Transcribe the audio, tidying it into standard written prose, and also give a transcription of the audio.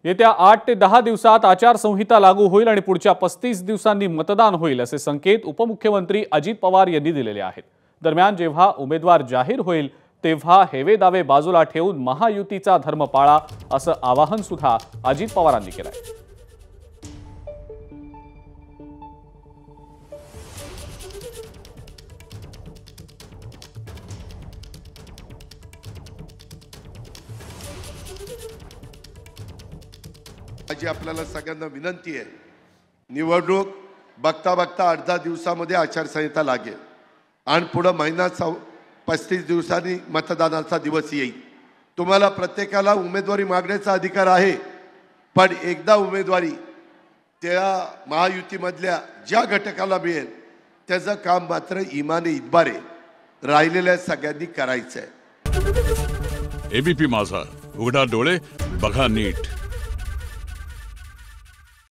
येत्या 8 ते 10 दिवसात आचारसंहिता लागू होईल आणि पुढच्या 35 दिवसांनी मतदान होईल असे संकेत उपमुख्यमंत्री अजित पवार यांनी दिलेले आहेत। दरम्यान जेव्हा उमेदवार जाहीर होईल तेव्हा हेवे दावे बाजूला ठेवून महायुतीचा धर्म पाळा असं आवाहन सुद्धा अजित पवारांनी केलं आहे। माझी आपल्याला सगळ्यांना विनंती आहे, निवडणूक बघता बघता 8-10 दिवसामध्ये आचारसंहिता लागेल आणि पुढे महिना 35 दिवसांनी मतदानाचा दिवस येईल। तुम्हाला प्रत्येकाला उमेदवारी मागण्याचा अधिकार आहे, पण एकदा उमेदवारी त्या महायुतीमधल्या ज्या घटकाला मिळेल त्याचं काम मात्र इमाने इतबारे राहिलेल्या सगळ्यांनी करायचं आहे। एबीपी माझा, उघडा डोळे बघा नीट।